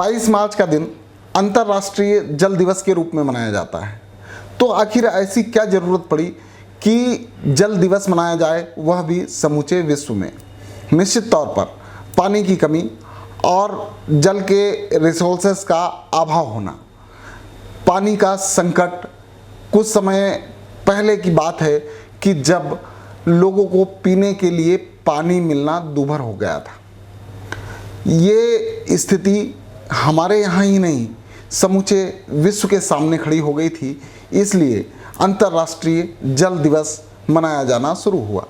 22 मार्च का दिन अंतर्राष्ट्रीय जल दिवस के रूप में मनाया जाता है। तो आखिर ऐसी क्या ज़रूरत पड़ी कि जल दिवस मनाया जाए, वह भी समूचे विश्व में? निश्चित तौर पर पानी की कमी और जल के रिसोर्सेस का अभाव होना, पानी का संकट। कुछ समय पहले की बात है कि जब लोगों को पीने के लिए पानी मिलना दूभर हो गया था। ये स्थिति हमारे यहाँ ही नहीं, समूचे विश्व के सामने खड़ी हो गई थी। इसलिए अंतर्राष्ट्रीय जल दिवस मनाया जाना शुरू हुआ।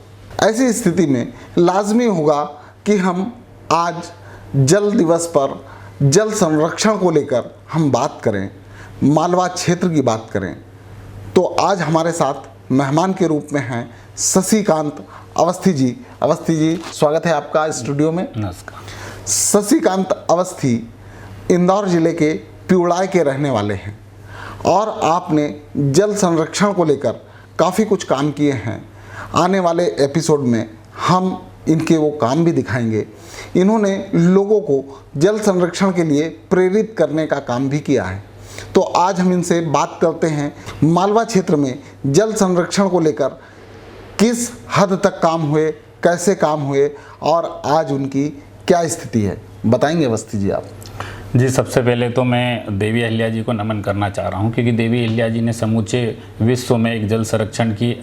ऐसी स्थिति में लाजमी होगा कि हम आज जल दिवस पर जल संरक्षण को लेकर हम बात करें, मालवा क्षेत्र की बात करें। तो आज हमारे साथ मेहमान के रूप में हैं शशिकांत अवस्थी जी। अवस्थी जी, स्वागत है आपका स्टूडियो में। नमस्कार। शशिकांत अवस्थी इंदौर ज़िले के पिवड़ाई के रहने वाले हैं और आपने जल संरक्षण को लेकर काफ़ी कुछ काम किए हैं। आने वाले एपिसोड में हम इनके वो काम भी दिखाएंगे। इन्होंने लोगों को जल संरक्षण के लिए प्रेरित करने का काम भी किया है। तो आज हम इनसे बात करते हैं मालवा क्षेत्र में जल संरक्षण को लेकर किस हद तक काम हुए, कैसे काम हुए और आज उनकी क्या स्थिति है, बताएंगे अवस्थी जी आप। जी, सबसे पहले तो मैं देवी अहिल्या जी को नमन करना चाह रहा हूँ, क्योंकि देवी अहिल्या जी ने समूचे विश्व में एक जल संरक्षण की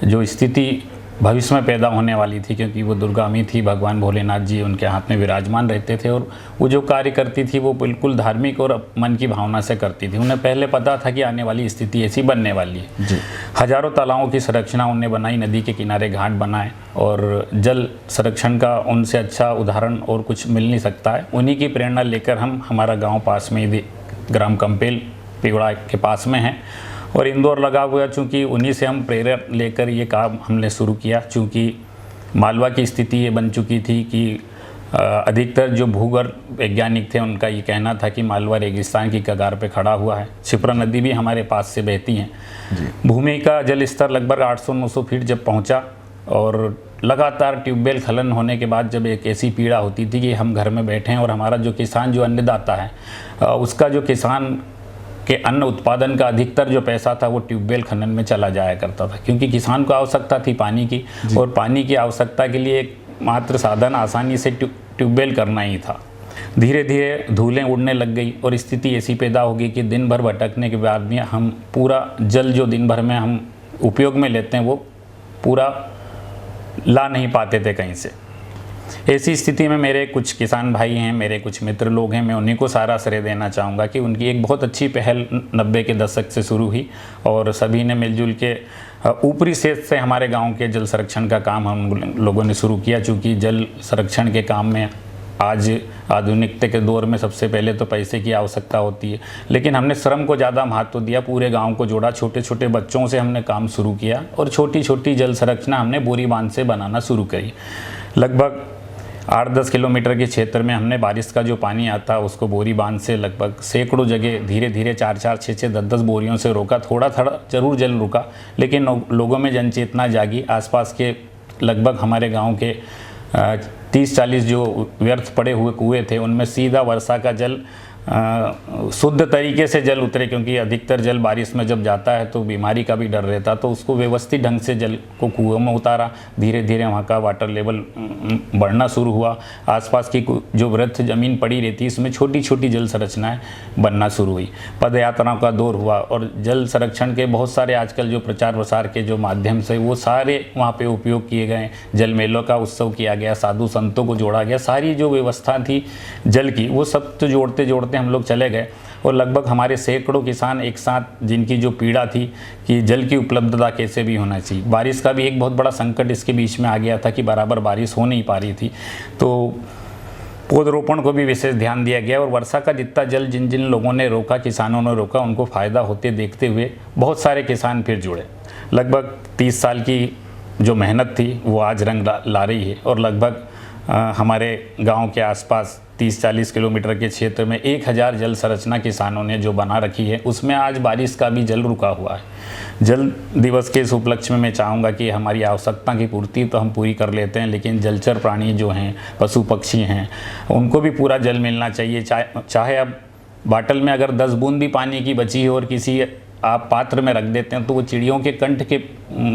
जो स्थिति भविष्य में पैदा होने वाली थी, क्योंकि वो दुर्गामी थी, भगवान भोलेनाथ जी उनके हाथ में विराजमान रहते थे और वो जो कार्य करती थी वो बिल्कुल धार्मिक और मन की भावना से करती थी। उन्हें पहले पता था कि आने वाली स्थिति ऐसी बनने वाली है जी। हजारों तालाबों की संरचना उन्हें बनाई, नदी के किनारे घाट बनाए, और जल संरक्षण का उनसे अच्छा उदाहरण और कुछ मिल नहीं सकता है। उन्हीं की प्रेरणा लेकर हमारा गाँव पास में ही ग्राम कंपेल पिवड़ा के पास में है और इंदौर लगा हुआ, चूँकि उन्हीं से हम प्रेरणा लेकर ये काम हमने शुरू किया। चूँकि मालवा की स्थिति ये बन चुकी थी कि अधिकतर जो भूगर्भ वैज्ञानिक थे उनका ये कहना था कि मालवा रेगिस्तान की कगार पे खड़ा हुआ है। क्षिप्रा नदी भी हमारे पास से बहती हैं। भूमि का जल स्तर लगभग 800-900 फीट जब पहुँचा और लगातार ट्यूबवेल खनन होने के बाद जब एक ऐसी पीड़ा होती थी कि हम घर में बैठे हैं और हमारा जो किसान, जो अन्नदाता है, उसका जो किसान के अन्न उत्पादन का अधिकतर जो पैसा था वो ट्यूबवेल खनन में चला जाया करता था, क्योंकि किसान को आवश्यकता थी पानी की, और पानी की आवश्यकता के लिए एक मात्र साधन आसानी से ट्यूबवेल करना ही था। धीरे धीरे धूलें उड़ने लग गई और स्थिति ऐसी पैदा हो गई कि दिन भर भटकने के बाद भी हम पूरा जल जो दिन भर में हम उपयोग में लेते हैं वो पूरा ला नहीं पाते थे कहीं से। ऐसी स्थिति में मेरे कुछ किसान भाई हैं, मेरे कुछ मित्र लोग हैं, मैं उन्हीं को सारा श्रेय देना चाहूँगा कि उनकी एक बहुत अच्छी पहल 90 के दशक से शुरू हुई और सभी ने मिलजुल के ऊपरी सेज से हमारे गांव के जल संरक्षण का काम हम लोगों ने शुरू किया। चूँकि जल संरक्षण के काम में आज आधुनिकता के दौर में सबसे पहले तो पैसे की आवश्यकता होती है, लेकिन हमने श्रम को ज़्यादा महत्व दिया, पूरे गांव को जोड़ा, छोटे छोटे बच्चों से हमने काम शुरू किया और छोटी छोटी जल संरचना हमने बोरी बांध से बनाना शुरू करी। लगभग 8-10 किलोमीटर के क्षेत्र में हमने बारिश का जो पानी आता उसको बोरी बांध से लगभग सैकड़ों जगह धीरे धीरे 4-4, 6-6, 10-10 बोरियों से रोका। थोड़ा थोड़ा जरूर जल रुका, लेकिन लोगों में जनचेतना जागी। आसपास के लगभग हमारे गांव के 30-40 जो व्यर्थ पड़े हुए कुएं थे उनमें सीधा वर्षा का जल शुद्ध तरीके से जल उतरे, क्योंकि अधिकतर जल बारिश में जब जाता है तो बीमारी का भी डर रहता, तो उसको व्यवस्थित ढंग से जल को कुओं में उतारा। धीरे धीरे वहाँ का वाटर लेवल बढ़ना शुरू हुआ। आसपास की जो वृद्ध ज़मीन पड़ी रहती इसमें छोटी छोटी जल संरचनाएं बनना शुरू हुई। पद यात्राओं का दौर हुआ और जल संरक्षण के बहुत सारे आजकल जो प्रचार प्रसार के जो माध्यम से वो सारे वहाँ पर उपयोग किए गए। जल मेलों का उत्सव किया गया, साधु संतों को जोड़ा गया, सारी जो व्यवस्था थी जल की वो सब तो जोड़ते जोड़ते हम लोग चले गए और लगभग हमारे सैकड़ों किसान एक साथ, जिनकी जो पीड़ा थी कि जल की उपलब्धता कैसे भी होना चाहिए। बारिश का भी एक बहुत बड़ा संकट इसके बीच में आ गया था कि बराबर बारिश हो नहीं पा रही थी, तो पौधरोपण को भी विशेष ध्यान दिया गया और वर्षा का जितना जल जिन जिन लोगों ने रोका, किसानों ने रोका, उनको फ़ायदा होते देखते हुए बहुत सारे किसान फिर जुड़े। लगभग 30 साल की जो मेहनत थी वो आज रंग ला रही है और लगभग हमारे गाँव के आसपास 30-40 किलोमीटर के क्षेत्र में 1000 जल संरचना किसानों ने जो बना रखी है, उसमें आज बारिश का भी जल रुका हुआ है। जल दिवस के इस उपलक्ष्य में मैं चाहूँगा कि हमारी आवश्यकता की पूर्ति तो हम पूरी कर लेते हैं, लेकिन जलचर प्राणी जो हैं, पशु पक्षी हैं, उनको भी पूरा जल मिलना चाहिए। चाहे अब बाटल में अगर 10 बूंद भी पानी की बची हो और किसी आप पात्र में रख देते हैं तो वो चिड़ियों के कंठ के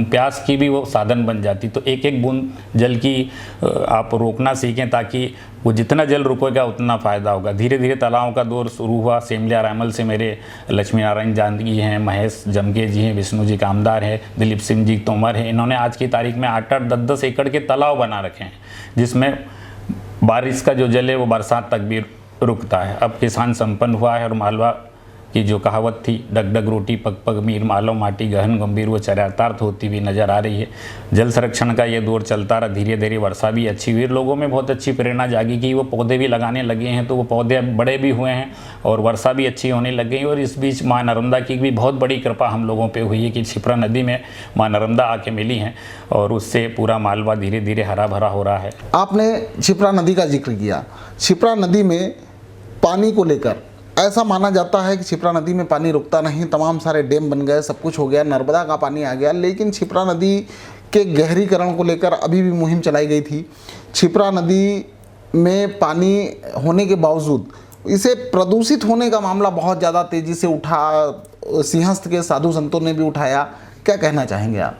प्यास की भी वो साधन बन जाती। तो एक एक बूंद जल की आप रोकना सीखें, ताकि वो जितना जल रुकेगा उतना फ़ायदा होगा। धीरे धीरे तालाबों का दौर शुरू हुआ। सेमलिया रायमल से मेरे लक्ष्मी नारायण जानकी हैं, महेश जमगे जी हैं, विष्णु जी कामदार हैं, दिलीप सिंह जी तोमर हैं। इन्होंने आज की तारीख में 8-8, 10-10 एकड़ के तालाब बना रखे हैं, जिसमें बारिश का जो जल है वो बरसात तक भी रुकता है। अब किसान संपन्न हुआ है और मालवा की जो कहावत थी, डग डग रोटी पग पग मीर, मालो माटी गहन गंभीर, वो चरितार्थ होती हुई नज़र आ रही है। जल संरक्षण का ये दौर चलता रहा। धीरे धीरे वर्षा भी अच्छी हुई, लोगों में बहुत अच्छी प्रेरणा जागी कि वो पौधे भी लगाने लगे हैं, तो वो पौधे बड़े भी हुए हैं और वर्षा भी अच्छी होने लग गई। और इस बीच माँ नर्मदा की भी बहुत बड़ी कृपा हम लोगों पर हुई है कि क्षिप्रा नदी में माँ नर्मदा आके मिली हैं और उससे पूरा मालवा धीरे धीरे हरा भरा हो रहा है। आपने क्षिप्रा नदी का जिक्र किया। क्षिप्रा नदी में पानी को लेकर ऐसा माना जाता है कि क्षिप्रा नदी में पानी रुकता नहीं, तमाम सारे डैम बन गए, सब कुछ हो गया, नर्मदा का पानी आ गया, लेकिन क्षिप्रा नदी के गहरीकरण को लेकर अभी भी मुहिम चलाई गई थी। क्षिप्रा नदी में पानी होने के बावजूद इसे प्रदूषित होने का मामला बहुत ज़्यादा तेज़ी से उठा, सिंहस्थ के साधु संतों ने भी उठाया। क्या कहना चाहेंगे आप?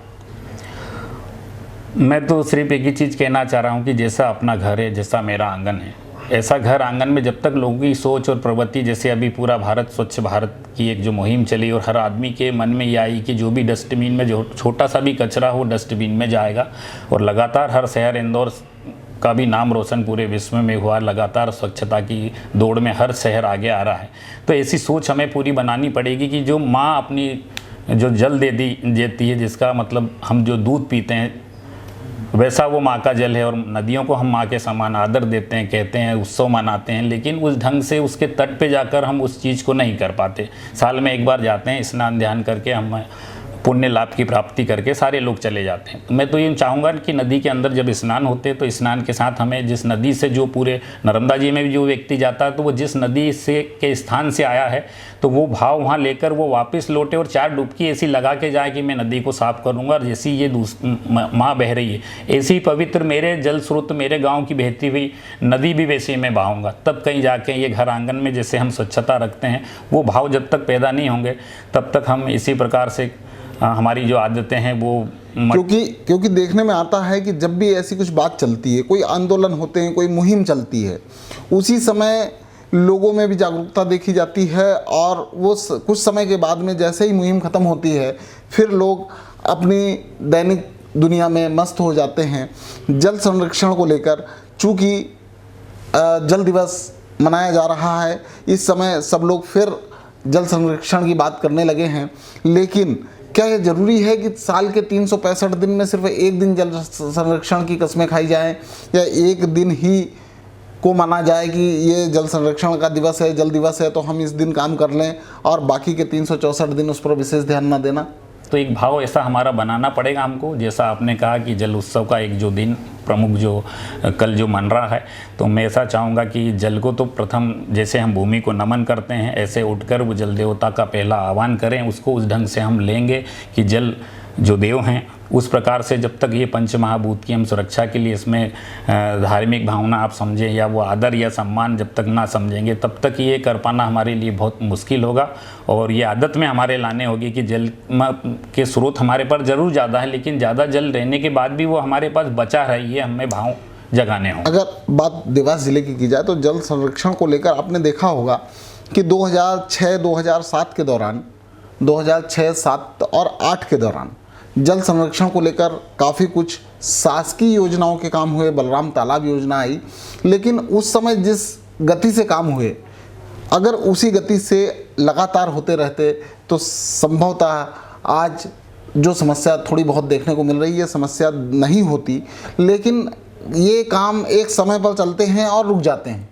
मैं तो सिर्फ एक ही चीज़ कहना चाह रहा हूँ कि जैसा अपना घर है, जैसा मेरा आंगन है, ऐसा घर आंगन में जब तक लोगों की सोच और प्रवृत्ति, जैसे अभी पूरा भारत स्वच्छ भारत की एक जो मुहिम चली और हर आदमी के मन में ये आई कि जो भी डस्टबिन में जो छोटा सा भी कचरा हो डस्टबिन में जाएगा, और लगातार हर शहर, इंदौर का भी नाम रोशन पूरे विश्व में हुआ, लगातार स्वच्छता की दौड़ में हर शहर आगे आ रहा है। तो ऐसी सोच हमें पूरी बनानी पड़ेगी कि जो माँ अपनी जो जल देती है, जिसका मतलब हम जो दूध पीते हैं वैसा वो माँ का जल है, और नदियों को हम माँ के समान आदर देते हैं, कहते हैं, उत्सव मनाते हैं, लेकिन उस ढंग से उसके तट पे जाकर हम उस चीज़ को नहीं कर पाते। साल में एक बार जाते हैं, स्नान ध्यान करके हम पुण्य लाभ की प्राप्ति करके सारे लोग चले जाते हैं। मैं तो ये चाहूँगा कि नदी के अंदर जब स्नान होते हैं तो स्नान के साथ हमें जिस नदी से, जो पूरे नर्मदा जी में भी जो व्यक्ति जाता है तो वो जिस नदी से के स्थान से आया है तो वो भाव वहाँ लेकर वो वापस लौटे और 4 डुबकी ऐसी लगा के जाए कि मैं नदी को साफ करूँगा, और जैसी ये माँ बह रही है ऐसी ही पवित्र मेरे जल स्रोत, मेरे गाँव की बहती हुई नदी भी वैसे ही मैं बहाऊँगा। तब कहीं जाके ये घर आंगन में जैसे हम स्वच्छता रखते हैं, वो भाव जब तक पैदा नहीं होंगे तब तक हम इसी प्रकार से हमारी जो आदतें हैं वो क्योंकि देखने में आता है कि जब भी ऐसी कुछ बात चलती है, कोई आंदोलन होते हैं, कोई मुहिम चलती है, उसी समय लोगों में भी जागरूकता देखी जाती है, और वो कुछ समय के बाद में जैसे ही मुहिम ख़त्म होती है फिर लोग अपनी दैनिक दुनिया में मस्त हो जाते हैं। जल संरक्षण को लेकर चूँकि जल दिवस मनाया जा रहा है, इस समय सब लोग फिर जल संरक्षण की बात करने लगे हैं, लेकिन क्या ये ज़रूरी है कि साल के 365 दिन में सिर्फ एक दिन जल संरक्षण की कस्में खाई जाएं, या एक दिन ही को माना जाए कि ये जल संरक्षण का दिवस है, जल दिवस है, तो हम इस दिन काम कर लें और बाकी के 364 दिन उस पर विशेष ध्यान ना देना? तो एक भाव ऐसा हमारा बनाना पड़ेगा हमको, जैसा आपने कहा कि जल उत्सव का एक जो दिन प्रमुख जो कल जो मन रहा है, तो मैं ऐसा चाहूँगा कि जल को तो प्रथम जैसे हम भूमि को नमन करते हैं ऐसे उठकर वो जल देवता का पहला आह्वान करें, उसको उस ढंग से हम लेंगे कि जल जो देव हैं उस प्रकार से जब तक ये पंच महाभूत की हम सुरक्षा के लिए इसमें धार्मिक भावना आप समझें या वो आदर या सम्मान जब तक ना समझेंगे तब तक ये कर पाना हमारे लिए बहुत मुश्किल होगा। और ये आदत में हमारे लाने होगी कि जल के स्रोत हमारे पास ज़रूर ज़्यादा है, लेकिन ज़्यादा जल रहने के बाद भी वो हमारे पास बचा रही है, हमें भाव जगाने हों। अगर बात देवास ज़िले की जाए तो जल संरक्षण को लेकर आपने देखा होगा कि 2006-2007 के दौरान, 2006, 7 और 8 के दौरान जल संरक्षण को लेकर काफ़ी कुछ शासकीय योजनाओं के काम हुए। बलराम तालाब योजना आई, लेकिन उस समय जिस गति से काम हुए, अगर उसी गति से लगातार होते रहते तो संभवतः आज जो समस्या थोड़ी बहुत देखने को मिल रही है समस्या नहीं होती। लेकिन ये काम एक समय पर चलते हैं और रुक जाते हैं।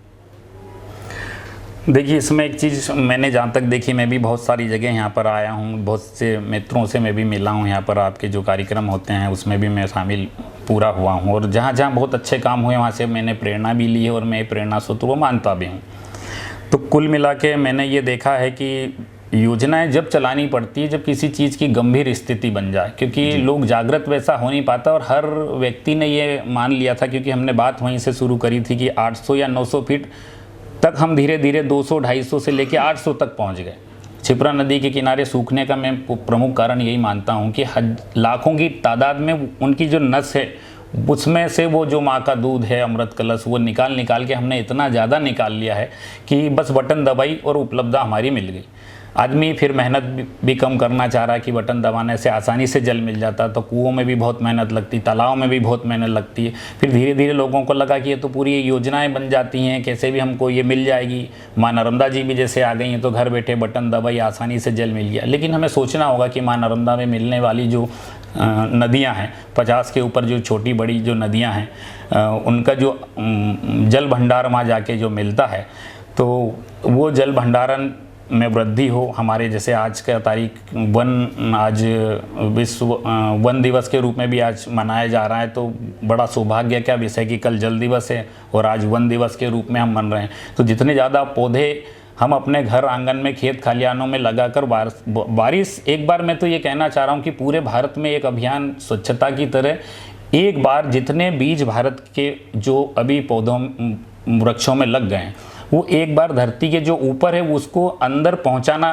देखिए, इसमें एक चीज़ मैंने जहाँ तक देखी, मैं भी बहुत सारी जगह यहाँ पर आया हूँ, बहुत से मित्रों से मैं भी मिला हूँ, यहाँ पर आपके जो कार्यक्रम होते हैं उसमें भी मैं शामिल पूरा हुआ हूँ, और जहाँ जहाँ बहुत अच्छे काम हुए वहाँ से मैंने प्रेरणा भी ली है और मैं प्रेरणा स्रोत वो मानता भी हूँ। तो कुल मिला के मैंने ये देखा है कि योजनाएं जब चलानी पड़ती है जब किसी चीज़ की गंभीर स्थिति बन जाए, क्योंकि लोग जागृत वैसा हो नहीं पाता, और हर व्यक्ति ने ये मान लिया था, क्योंकि हमने बात वहीं से शुरू करी थी कि 800 या 900 फीट तक हम धीरे धीरे 200 250 से लेके 800 तक पहुंच गए। क्षिप्रा नदी के किनारे सूखने का मैं प्रमुख कारण यही मानता हूं कि लाखों की तादाद में उनकी जो नस है उसमें से वो जो माँ का दूध है, अमृत कलश, वो निकाल के हमने इतना ज़्यादा निकाल लिया है कि बस बटन दबाई और उपलब्धता हमारी मिल गई। आदमी फिर मेहनत भी कम करना चाह रहा है कि बटन दबाने से आसानी से जल मिल जाता, तो कुओं में भी बहुत मेहनत लगती, तालाबों में भी बहुत मेहनत लगती है। फिर धीरे धीरे लोगों को लगा कि ये तो पूरी योजनाएं बन जाती हैं, कैसे भी हमको ये मिल जाएगी। माँ नर्मदा जी भी जैसे आ गई हैं तो घर बैठे बटन दबाई आसानी से जल मिल गया। लेकिन हमें सोचना होगा कि माँ नर्मदा में मिलने वाली जो नदियाँ हैं, 50 के ऊपर जो छोटी बड़ी जो नदियाँ हैं, उनका जो जल भंडार वहाँ जाके जो मिलता है, तो वो जल भंडारण में वृद्धि हो। हमारे जैसे आज का तारीख आज विश्व वन दिवस के रूप में भी आज मनाया जा रहा है, तो बड़ा सौभाग्य का विषय कि कल जल दिवस है और आज वन दिवस के रूप में हम मन रहे हैं। तो जितने ज़्यादा पौधे हम अपने घर आंगन में, खेत खलिहानों में लगाकर बारिश एक बार, मैं तो ये कहना चाह रहा हूँ कि पूरे भारत में एक अभियान स्वच्छता की तरह, एक बार जितने बीज भारत के जो अभी पौधों वृक्षों में लग गए हैं वो एक बार धरती के जो ऊपर है उसको अंदर पहुंचाना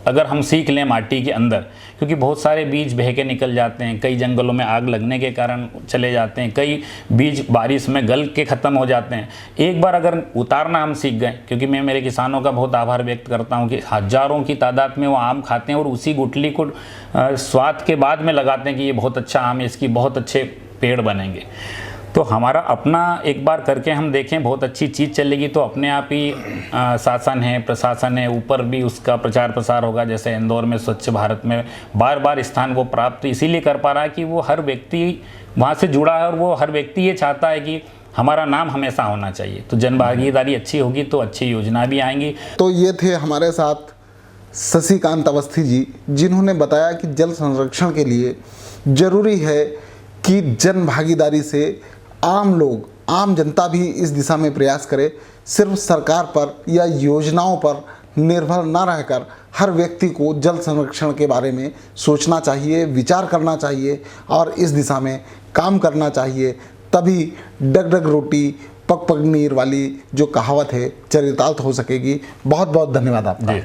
अगर हम सीख लें माटी के अंदर, क्योंकि बहुत सारे बीज बह के निकल जाते हैं, कई जंगलों में आग लगने के कारण चले जाते हैं, कई बीज बारिश में गल के ख़त्म हो जाते हैं। एक बार अगर उतारना हम सीख गए, क्योंकि मैं मेरे किसानों का बहुत आभार व्यक्त करता हूं कि हज़ारों की तादाद में वो आम खाते हैं और उसी गुठली को स्वाद के बाद में लगाते हैं कि ये बहुत अच्छा आम है, इसकी बहुत अच्छे पेड़ बनेंगे। तो हमारा अपना एक बार करके हम देखें, बहुत अच्छी चीज़ चलेगी तो अपने आप ही शासन है, प्रशासन है, ऊपर भी उसका प्रचार प्रसार होगा। जैसे इंदौर में स्वच्छ भारत में बार बार स्थान वो प्राप्त इसीलिए कर पा रहा है कि वो हर व्यक्ति वहाँ से जुड़ा है और वो हर व्यक्ति ये चाहता है कि हमारा नाम हमेशा होना चाहिए। तो जन भागीदारी अच्छी होगी तो अच्छी योजना भी आएंगी। तो ये थे हमारे साथ शशिकांत अवस्थी जी, जिन्होंने बताया कि जल संरक्षण के लिए ज़रूरी है कि जन भागीदारी से आम लोग, आम जनता भी इस दिशा में प्रयास करे। सिर्फ सरकार पर या योजनाओं पर निर्भर न रहकर हर व्यक्ति को जल संरक्षण के बारे में सोचना चाहिए, विचार करना चाहिए और इस दिशा में काम करना चाहिए। तभी डग डग रोटी पक पक नीर वाली जो कहावत है चरितार्थ हो सकेगी। बहुत बहुत धन्यवाद आपका।